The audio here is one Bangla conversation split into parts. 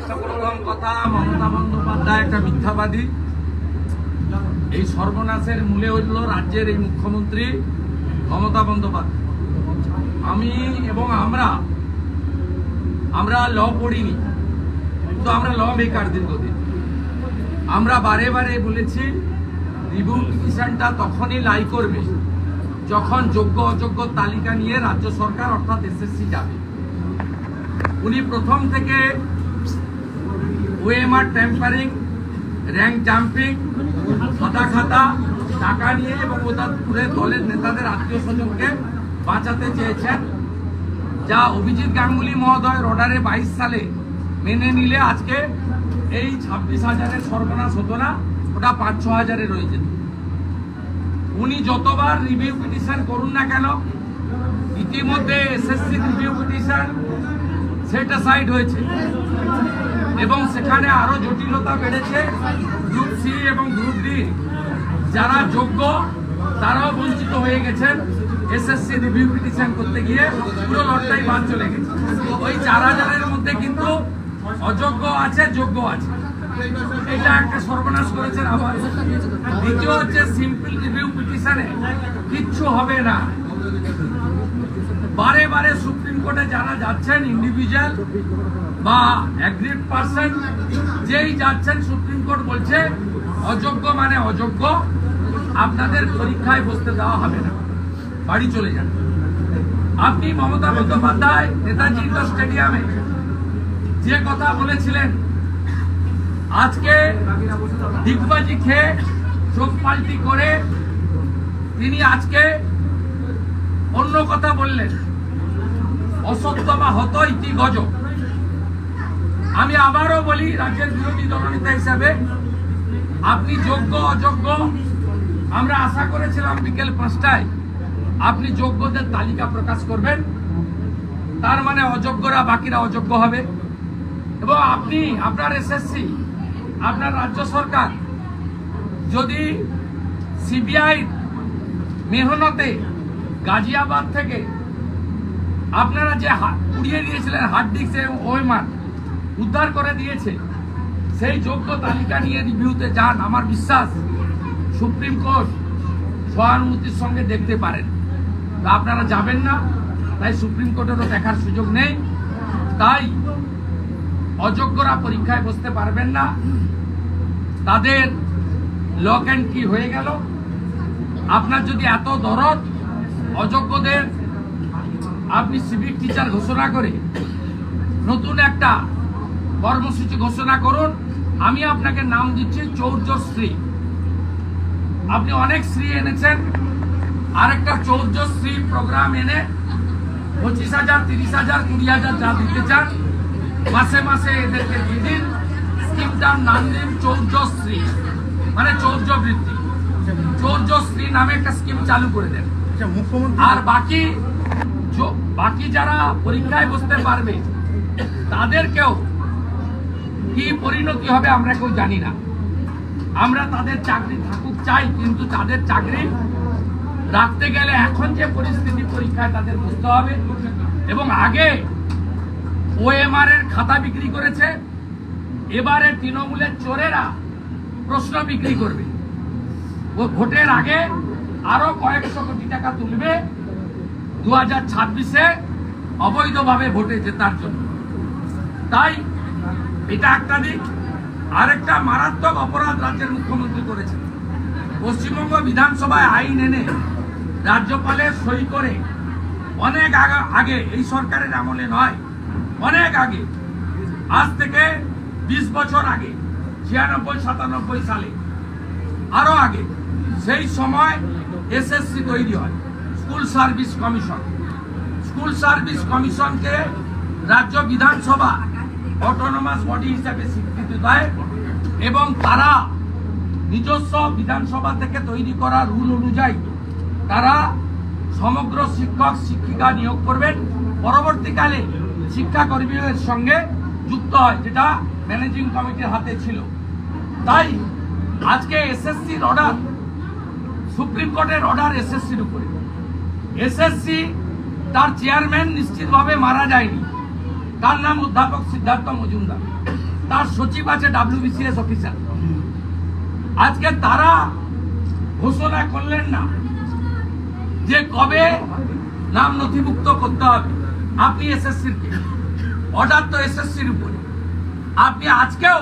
প্রথম কথা, মমতা বন্দ্যোপাধ্যায় একটা মিথ্যাবাদী। এই সর্বনাশের মূলে হইল রাজ্যের এই মুখ্যমন্ত্রী মমতা বন্দ্যোপাধ্যায়। আমি এবং আমরা ল পড়িনি, কিন্তু আমরা ল মেকার দীর্ঘদিন। আমরা বারে বারে বলেছি রিভিউ পিটিশনটা তখনই লাই করবে যখন যোগ্য অযোগ্য তালিকা নিয়ে রাজ্য সরকার অর্থাৎ এসএসসি যাবে। উনি প্রথম থেকে ওএমআর ট্যাম্পারিং, র্যাঙ্ক জাম্পিং, সাদা খাতা, টাকা নিয়ে এবং ওদের দলের নেতাদের আত্মীয় স্বজনকে বাঁচাতে চেয়েছেন, যা অভিজিৎ গাঙ্গুলি মহোদয়ের অর্ডারে 22 সালে মেনে নিলে আজকে এই 26,000-এর সর্বনাশ হতো না, ওটা 5-6,000-এ রয়েছে। উনি যতবার রিভিউ পিটিশন করুন না কেন, ইতিমধ্যে SSC review petition set aside হয়েছে এবং সেখানে আরো জটিলতা বেড়েছে। গ্রুপ সি এবং গ্রুপ ডি যারা যোগ্য তারাও বঞ্চিত হয়ে গেছেন। এসএসসি রিভিউ পিটিশন করতে গিয়ে পুরো লটটাই বাদ চলে গেছে। ওই 4,000-এর মধ্যে কিন্তু অযোগ্য আছে, যোগ্য আছে। এটা একটা সর্বনাশ করেছেন। আবার দ্বিতীয় হচ্ছে সিম্পল রিভিউ পিটিশনে কিচ্ছু হবে না। বারে বারে সুপ্রিম কোর্টে যারা যাচ্ছেন ইন্ডিভিজুয়াল বা অ্যাগ্রিড পার্সন, যেই যাচ্ছেন সুপ্রিম কোর্ট বলছে অযোগ্য মানে অযোগ্য, আপনাদের পরীক্ষায় বসতে দেওয়া হবে না, বাড়ি চলে যান। আপনি মমতা বন্দ্যোপাধ্যায় নেতাজি ইন্ডোর স্টেডিয়ামে যে কথা বলেছিলেন, আজকে ডিগবাজি খেয়ে চোখ পাল্টি করে তিনি আজকে অন্য কথা বললেন। অসত্য বা হত ইতি গজ। আমি আবারও বলি রাজ্যের বিরোধী দলনেতা হিসাবে, আপনি যোগ্য অযোগ্য, আমরা আশা করেছিলাম বিকেল 5টায় আপনি যোগ্যদের তালিকা প্রকাশ করবেন, তার মানে অযোগ্যরা বাকিরা অযোগ্য হবে। এবং আপনি আপনার এসএসসি, আপনার রাজ্য সরকার যদি সিবিআই মেহনতে গাজিয়াবাদ থেকে আপনারা যে উড়িয়ে দিয়েছিলেন হার্ড ডিস্ক এবং ওএমআর উদ্ধার করে দিয়েছে, সেই যোগ্য তালিকা নিয়ে রিভিউতে যান। আমার বিশ্বাস সুপ্রিম কোর্ট সহানুভূতির সঙ্গে দেখতে পারেন। তা আপনারা যাবেন না, তাই সুপ্রিম কোর্টেরও দেখার সুযোগ নেই। তাই অযোগ্যরা পরীক্ষায় বসতে পারবেন না, তাদের লক অ্যান্ড কি হয়ে গেল। আপনার যদি এত দরদ অযোগ্যদের, আপনি সিভিক টিচার ঘোষণা করে নতুন একটা কর্মসূচি ঘোষণা করুন। আমি আপনাকে নাম দিচ্ছি চৌর্যশ্রী। আপনি অনেক শ্রী এনেছেন, আরেকটা চৌর্যশ্রী প্রোগ্রাম এনে 25,000, 30,000, 20,000 যা দিতে চান মাসে মাসে এদেরকে দিয়ে দিন। স্কিমটার নাম দিন চৌর্যশ্রী, মানে চৌর্যবৃত্তি। চৌর্যশ্রী নামে একটা স্কিম চালু করে দেন। আর বাকি যারা পরীক্ষায় বসতে পারবে তাদেরকেও কি পরিণতি হবে আমরা কেউ জানি না। আমরা তাদের চাকরি থাকুক চাই, কিন্তু তাদের চাকরি রাখতে গেলে এখন যে পরিস্থিতি, পরীক্ষায় তাদের বুঝতে হবে। এবং আগে ওএমআর এর খাতা বিক্রি করেছে, এবারে তৃণমূলের চোরেরা প্রশ্ন বিক্রি করবে। ও ভোটের আগে আরো কয়েকশো কোটি টাকা তুলবে 2026-এ অবৈধভাবে ভোটে জেতার জন্য। তাই এটা একটা দিক। আরেকটা মারাত্মক অপরাধ রাজ্যের মুখ্যমন্ত্রী করেছেন। পশ্চিমবঙ্গ বিধানসভায় আইন এনে রাজ্যপালের সই করে অনেক আগে, এই সরকারের আমলে নয়, অনেক আগে, আজ থেকে 20 বছর আগে, 96-97 সালে, আরো আগে, সেই সময় এসএসসি তৈরি হয়, school service commission. School service কমিশনকে রাজ্য বিধানসভা অটোনমাস বডি হিসাবে স্বীকৃতি দেয় এবং তারা নিজস্ব বিধানসভা থেকে তৈরি করা রুল অনুযায়ী তারা সমগ্র শিক্ষক শিক্ষিকা নিয়োগ করবেন। পরবর্তীকালে শিক্ষাকর্মীদের সঙ্গে যুক্ত হয়, যেটা ম্যানেজিং কমিটির হাতে ছিল। তাই আজকে এসএসসির অর্ডার, সুপ্রিম কোর্টের অর্ডার এসএসসির উপরে। এসএসসি তার চেয়ারম্যান নিশ্চিতভাবে মারা যায়নি, তার নাম অধ্যাপক সিদ্ধার্থ মজুমদার। তার সচিব আছে WBCS অফিসার। আজকে তারা ঘোষণা করলেন না যে কবে নাম নথিভুক্ত করতে হবে। আপনি এসএসসির কে, অর্ডার তো এসএসসির উপরে। আপনি আজকেও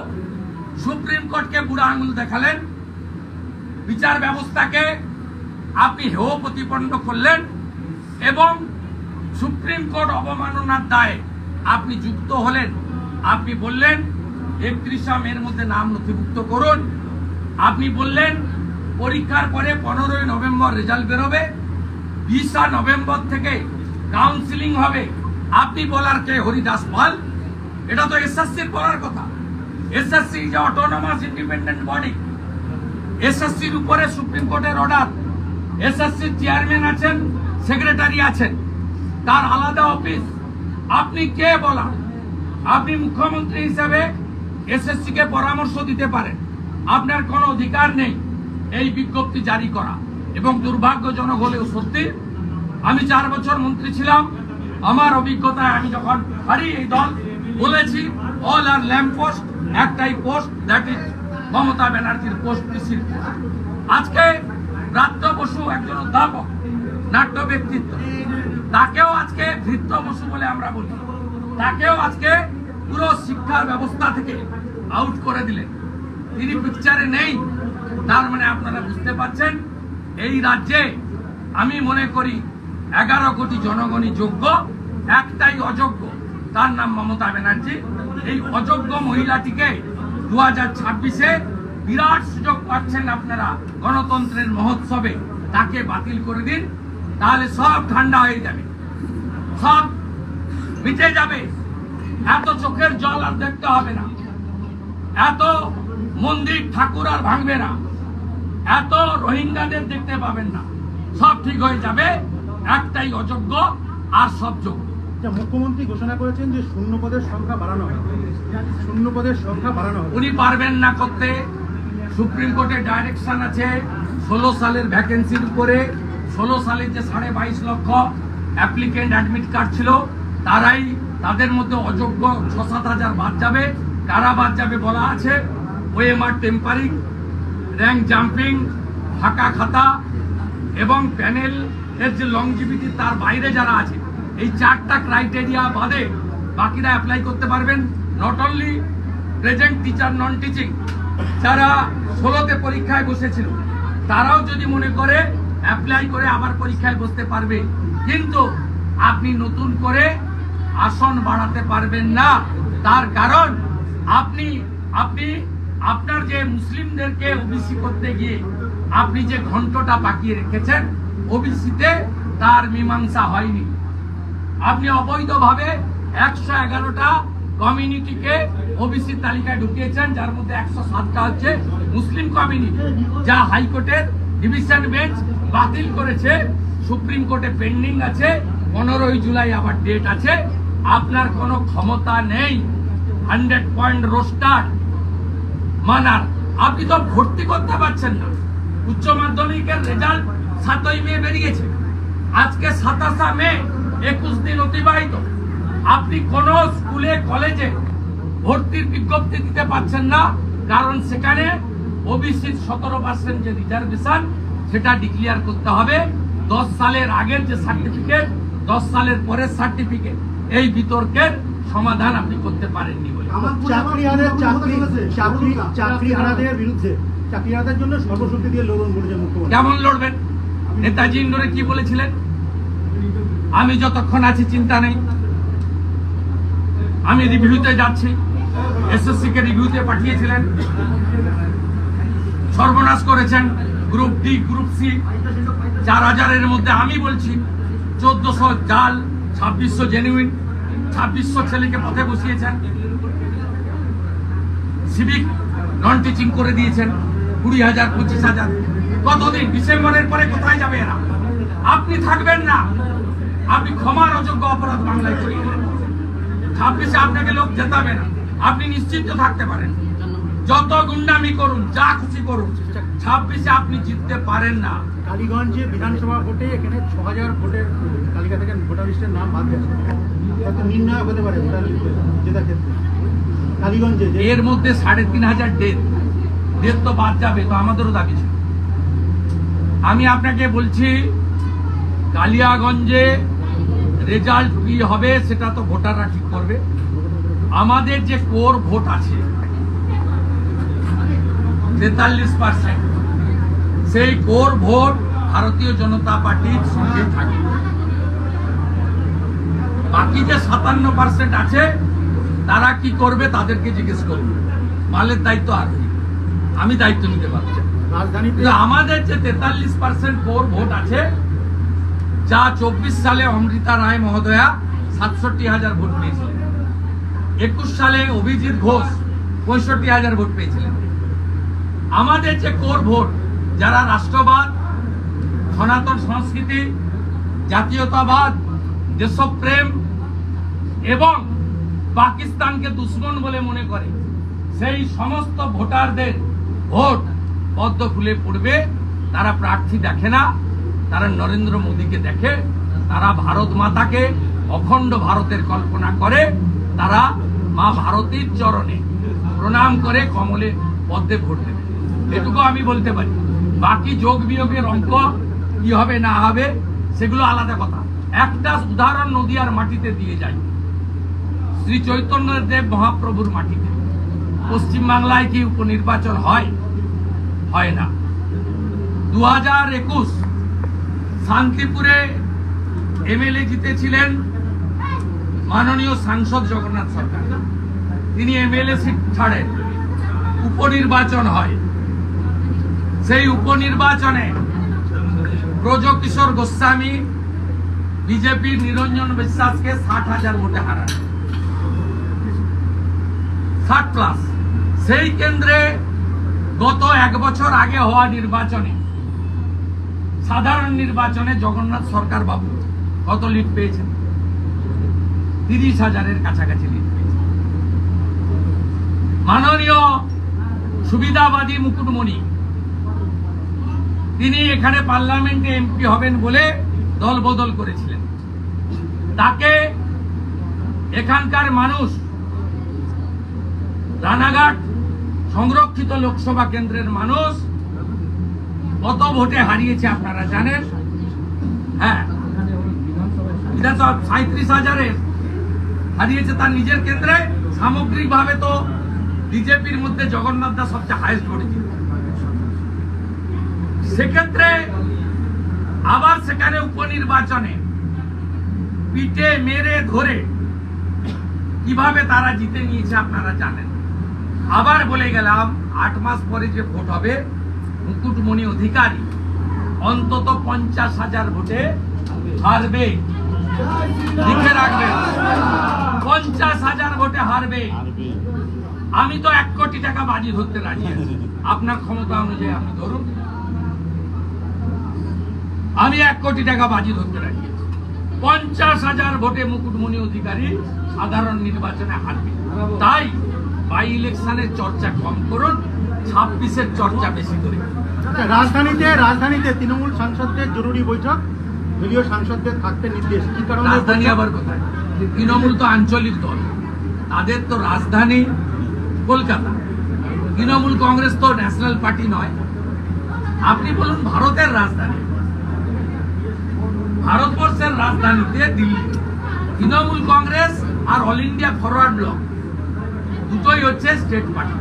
সুপ্রিম কোর্টকে বুড়া আঙুল দেখালেন, বিচার ব্যবস্থাকে আপনি হেয় প্রতিপন্ন করলেন এবং সুপ্রিম কোর্ট অবমাননার দায়ে আপনি যুক্ত হলেন। আপনি বললেন 31 মের মধ্যে নাম নথিভুক্ত করুন। আপনি বললেন পরীক্ষার পরে 15 নভেম্বর রেজাল্ট বেরোবে, 20 নভেম্বর থেকে কাউন্সিলিং হবে। আপনি বলার কে? হরিদাস পাল। এটা তো এসএসসির বলার কথা। এসএসসি যে অটোনমাস ইন্ডিপেন্ডেন্ট বডি, এসএসসির উপরে সুপ্রিম কোর্টের অর্ডার। এসএসসির চেয়ারম্যান আছেন, সেক্রেটারি আছেন, তার আলাদা অফিস। আপনি কে বলা? আপনি মুখ্যমন্ত্রী হিসেবে এসএসসি কে পরামর্শ দিতে পারেন, আপনার কোনো অধিকার নেই এই বিজ্ঞপ্তি জারি করা। এবং দুর্ভাগ্যজনক হলেও সত্যি, আমি 4 বছর মন্ত্রী ছিলাম। আমার অভিজ্ঞতায় আমি যখন হারি এই দল বলেছি, অল আর ল্যাম্প পোস্ট, একটাই পোস্ট, দ্যাট ইজ মমতা ব্যানার্জির পোস্ট, পিসির পোস্ট। আজকে ব্রাত্য বসু একজন অধ্যাপক, নাট্য ব্যক্তিত্ব, তাকেও আজকে ভৃত্য বসু বলে আমরা বলি, তাকেও আজকে পুরো শিক্ষার ব্যবস্থা থেকে আউট করে দিলেন। তিনি পিকচারে নেই। তার মানে আপনারা বুঝতে পারছেন এই রাজ্যে আমি মনে করি 11 কোটি জনগণই যোগ্য, একটাই অযোগ্য, তার নাম মমতা ব্যানার্জি। এই অযোগ্য মহিলাটিকে 2026-এ বিরাট সুযোগ পাচ্ছেন আপনারা গণতন্ত্রের মহোৎসবে, তাকে বাতিল করে দিন, তাহলে সব ঠান্ডা হয়ে যাবে, সব মিটে যাবে। এত চোখের জল আর দেখতে হবে না, এত মন্দির ঠাকুর আর ভাঙবে না, এত রোহিঙ্গাদের দেখতে পাবেন না, সব ঠিক হয়ে যাবে। একটাই অযোগ্য আর সব যোগ্য। মুখ্যমন্ত্রী ঘোষণা করেছেন যে শূন্য পদের সংখ্যা বাড়ানো হবে, শূন্য পদের সংখ্যা বাড়ানো হবে। উনি পারবেন না করতে। সুপ্রিম কোর্টের ডাইরেকশন আছে 16 সালের ভ্যাকেন্সির উপরে। 16 সালের যে 22.5 লক্ষ অ্যাপ্লিকেন্ট অ্যাডমিট কার্ড ছিল, তারাই, তাদের মধ্যে অযোগ্য 6-7 হাজার বাদ যাবে। কারা বাদ যাবে বলা আছে, ওএমআর টেম্পারিং, র্যাঙ্ক জাম্পিং, ফাঁকা খাতা এবং প্যানেল এর যে লংজিভিটি, তার বাইরে যারা আছে, এই 4টা ক্রাইটেরিয়া বাদে বাকিরা অ্যাপ্লাই করতে পারবেন। Not only present teacher, non teaching, যারা 16তে পরীক্ষায় বসেছিল, তারাও যদি মনে করে অ্যাপ্লাই করে আবার পরীক্ষায় বসতে পারবে। কিন্তু আপনি নতুন করে আসন বাড়াতে পারবেন না। তার কারণ আপনি আপনার যে মুসলিমদেরকে ওবিসি করতে গিয়ে আপনি যে ঘন্টটা পাকিয়ে রেখেছেন, ওবিসিতে তার মীমাংসা হয়নি। আপনি অবৈধভাবে 111টা কমিউনিটিকে ওবিসি তালিকায় ঢুকিয়েছেন, যার মধ্যে 107টা হচ্ছে মুসলিম কমিউনিটি, যা হাইকোর্টের ডিভিশন বেঞ্চ বাতিল করেছে। সুপ্রিম কোর্টে পেন্ডিং আছে, 15 জুলাই আবার ডেট আছে। আপনার কোনো ক্ষমতা নেই 100 পয়েন্ট রোস্টার মানার। আপনি তো ভর্তি করতে পারছেন না। উচ্চ মাধ্যমিকের রেজাল্ট 7ই মে বেরিয়েছে, আজকে 27 মে, 21 দিন অতিবাহিত। আপনি কোন স্কুলে কলেজে ভর্তির বিজ্ঞপ্তি দিতে পারছেন না, কারণ সেখানে ওবিসির 17% যে রিজার্ভেশন, সেটা ডিক্লেয়ার করতে হবে। 10 সালের আগের যে সার্টিফিকেট, 10 সালের পরের সার্টিফিকেট, এই বিতর্কের সমাধান আপনি করতে পারেননি বলে। চাকরিহারাদের বিরুদ্ধে, চাকরিহারাদের জন্য সর্বশক্তি দিয়ে লড়ুন বলেছেন মুখ্যমন্ত্রী। কেমন লড়বেন? নেতাজি ইন্ডোরে কি বলেছিলেন? আমি যতক্ষণ আছি চিন্তা নেই, আমি রিভিউতে যাচ্ছি। এসএসসি কে রিভিউতে পাঠিয়েছিলেন, সর্বনাশ করেছেন। গ্রুপ ডি, গ্রুপ সি, 4000-এর মধ্যে আমি বলছি 1400 জাল, 2600 জেনুইন, 2600 ছেলেকে পথে বসিয়েছেন। সিভিক নন টিচিং করে দিয়েছেন 20,000, 25,000। কতদিন? ডিসেম্বরের পরে কোথায় যাবে এরা? আপনি থাকবেন না। আপনি ক্ষমার অযোগ্য অপরাধ বাংলায় করে গেলেন। 26-এ আপনাকে লোক জেতাবে না, আপনি নিশ্চিন্ত থাকতে পারেন। যত গুন্ডামি করুন, যা খুশি করুন, 26-এ আপনি জিততে পারেন না। কালীগঞ্জে বিধানসভা ভোটে এখানে 6000 ভোটের তালিকা থেকে ভোটার লিস্টের নাম বাদ গেছে, নির্ণায়ক হতে পারে ভোটার লিস্টে জেতার ক্ষেত্রে। কালীগঞ্জে এর মধ্যে ৩৫০০ ডেথ তো বাদ যাবে, তো আমাদেরও দাবি ছিল। আমি আপনাকে বলছি, কালিয়াগঞ্জে রেজাল্ট কি হবে সেটা তো ভোটাররা ঠিক করবে। আমাদের যে কোর ভোট আছে ৪৩%, সেই কোর ভোট ভারতীয় জনতা পার্টির সঙ্গে থাকে। বাকি যে ৫৭% আছে তারা কি করবে তাদেরকে জিজ্ঞেস করবে, মালের দায়িত্ব আর কি, আমি দায়িত্ব নিতে পারছি। রাজধানীতে আমাদের যে ৪৩% কোর ভোট আছে, যা ২৪ সালে অমৃতা রায় মহোদয়া ৬৭,০০০ ভোট পেয়েছিলেন, ২১ সালে অভিজিৎ ঘোষ ৬৫,০০০ ভোট পেয়েছিলেন। আমাদের যে কোর ভোট, যারা রাষ্ট্রবাদ, সনাতন সংস্কৃতি, জাতীয়তাবাদ, দেশপ্রেম এবং পাকিস্তানকে দুশ্মন বলে মনে করে, সেই সমস্ত ভোটারদের ভোট পদ্ম ফুলে পড়বে। তারা প্রার্থী দেখে না, তারা নরেন্দ্র মোদীকে দেখে, তারা ভারত মাতাকে, অখণ্ড ভারতের কল্পনা করে, তারা মা ভারতীর চরণে প্রণাম করে কমলে পদ্মে ভোট দেবে। এটুকু আমি বলতে পারি। বাকি যোগ বিয়োগের অঙ্ক কি হবে না হবে সেগুলো আলাদা কথা। একটা উদাহরণ নদিয়ার মাটিতে দিয়ে যাই, শ্রী চৈতন্যদেব মহাপ্রভুর মাটিতে পশ্চিমবাংলায় কি উপনির্বাচন হয়? হয় না। ২০২১ শান্তিপুরে এমএলএ জিতেছিলেন মাননীয় সাংসদ জগন্নাথ সরকার। তিনি এমএলএ সিট ছাড়েন, উপনির্বাচন হয়। সেই উপনির্বাচনে ব্রজকিশোর গোস্বামী বিজেপির নিরঞ্জন বিশ্বাসকে ৬০,০০০ ভোটে হারান, ৬০+। সেই কেন্দ্রে গত ১ বছর আগে হওয়া নির্বাচনে, সাধারণ নির্বাচনে জগন্নাথ সরকার বাবু কত লিড পেয়েছেন? ৩০,০০০-এর কাছাকাছি লিড পেয়েছেন। মাননীয় সুবিধাবাদী মুকুটমণি, তিনি এখানে পার্লামেন্টে এমপি হবেন বলে দল বদল করেছিলেন। তাকে এখানকার মানুষ রানাঘাট সংরক্ষিত লোকসভা কেন্দ্রের মানুষ কত ভোটে হারিয়েছে আপনারা জানেন? হ্যাঁ, বিধানসভা ৩৭,০০০-এ হারিয়েছে তার নিজের কেন্দ্রে। সামগ্রিকভাবে তো বিজেপির মধ্যে জগন্নাথ দা সবচেয়ে হাইয়েস্ট করেছে। সেক্ষেত্রে আবার সেখানে উপনির্বাচনে পিটে মেরে ধরে কিভাবে তারা জিতে নিয়েছে আপনারা জানেন। আবার বলে গেলাম, ৮ মাস পরে যে ভোট হবে, মুকুটমণি অধিকারী অন্তত ৫০,০০০ ভোটে হারবে। লিখে রাখবেন, ৫০,০০০ ভোটে হারবে। আমি তো ১ কোটি টাকা বাজি ধরতে রাজি আছি, আপনার ক্ষমতা অনুযায়ী আপনি ধরুন। আমি ১ কোটি টাকা বাজি ধরতে রাজি আছি। ৫০,০০০ ভোটে মুকুটমণি অধিকারী সাধারণ নির্বাচনে হারবে। তাই বাই ইলেকশনের চর্চা কম করুন, ২৬-এর চর্চা বেশি করে। রাজধানীতে তৃণমূল সাংসদদের জরুরি বৈঠক, দলীয় সাংসদদের থাকতে নির্দেশ। কি কারণে? রাজধানী আবার কোথায়? তৃণমূল তো আঞ্চলিক দল, তাদের তো রাজধানী কলকাতা। তৃণমূল কংগ্রেস তো ন্যাশনাল পার্টি নয়। আপনি বলুন ভারতের রাজধানী, ভারতবর্ষের রাজধানীতে দিল্লি। তৃণমূল কংগ্রেস আর অল ইন্ডিয়া ফরওয়ার্ড ব্লক দুটোই হচ্ছে স্টেট পার্টি,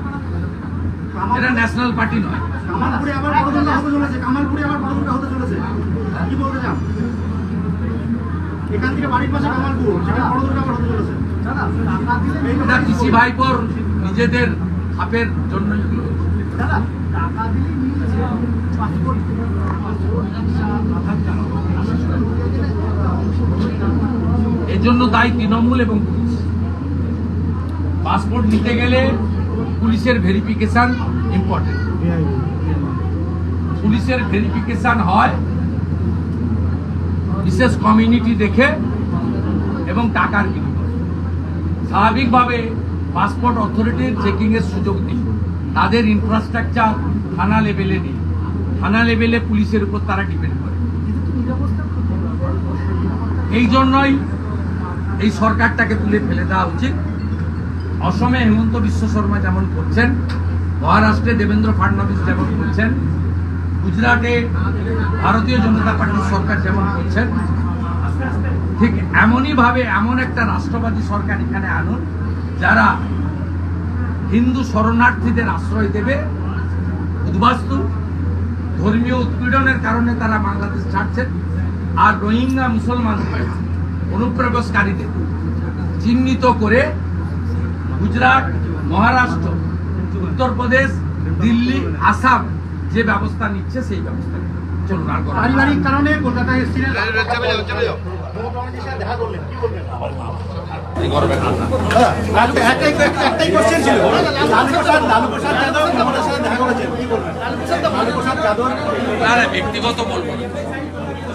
এটা ন্যাশনাল পার্টি নয়। কামালপুরে আবার পদযাত্রা হতে চলেছে, কামালপুরে আবার পদযাত্রা হতে চলেছে, কি বলতে চান? এখান থেকে বাড়ির পাশে কামালপুর, সেখানে পদযাত্রা আবার হতে চলেছে। এটা কৃষি ভাইপোর নিজেদের খাপের জন্য এর জন্য দায়ী তৃণমূল এবং পুলিশ। পাসপোর্ট নিতে গেলে পুলিশের ভেরিফিকেশন ইম্পর্টেন্ট। পুলিশের ভেরিফিকেশন হয় বিশেষ কমিউনিটি দেখে এবং টাকার বিনিময়ে। স্বাভাবিকভাবে পাসপোর্ট অথরিটির চেকিং এর সুযোগ নেই, তাদের ইনফ্রাস্ট্রাকচার থানা লেভেলে নেই। থানা লেভেলে পুলিশের উপর তারা ডিপেন্ড করে। এই জন্যই এই সরকারটাকে তুলে ফেলে দেওয়া উচিত। অসমে হেমন্ত বিশ্ব শর্মা যেমন করছেন, মহারাষ্ট্রে দেবেন্দ্র ফাডনবিস যেমন করছেন, গুজরাটে ভারতীয় জনতা পার্টির সরকার যেমন করছেন, ঠিক এমনই ভাবে এমন একটা রাষ্ট্রবাদী সরকার এখানে আনুন যারা হিন্দু শরণার্থীদের আশ্রয় দেবে, উদ্বাস্তু ধর্মীয় উৎপীড়নের কারণে তারা বাংলাদেশ ছাড়ছেন, আর রোহিঙ্গা মুসলমান অনুপ্রবেশকারীদের চিহ্নিত করে গুজরাট, মহারাষ্ট্র, উত্তরপ্রদেশ, দিল্লি, আসাম যে ব্যবস্থা নিচ্ছে সেই ব্যবস্থা চলুন। আর করা পারিবারিক কারণে কলকাতায় এসেছিলেন, মমতাবাবুর সাথে দেখা করলেন, কি বলবেন? একটাই কোশ্চেন ছিল, লালু প্রসাদ যাদব আমাদের সাথে দেখা করেছেন, কি বলবেন? লালু প্রসাদ যাদব না না, ব্যক্তিগত বলবো না।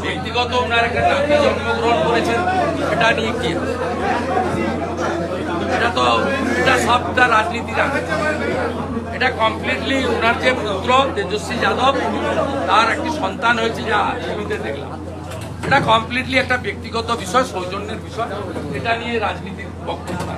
ব্যক্তিগত ওনার একটা নাতি জন্মগ্রহণ করেছেন, এটা নিয়ে কি এটা সবটা রাজনীতির আগে। এটা কমপ্লিটলি ওনার যে পুত্র তেজস্বী যাদব তার একটি সন্তান হয়েছে, যা টিভিতে দেখলাম। এটা কমপ্লিটলি একটা ব্যক্তিগত বিষয়, সৌজন্যের বিষয়। এটা নিয়ে রাজনীতির বক্তব্য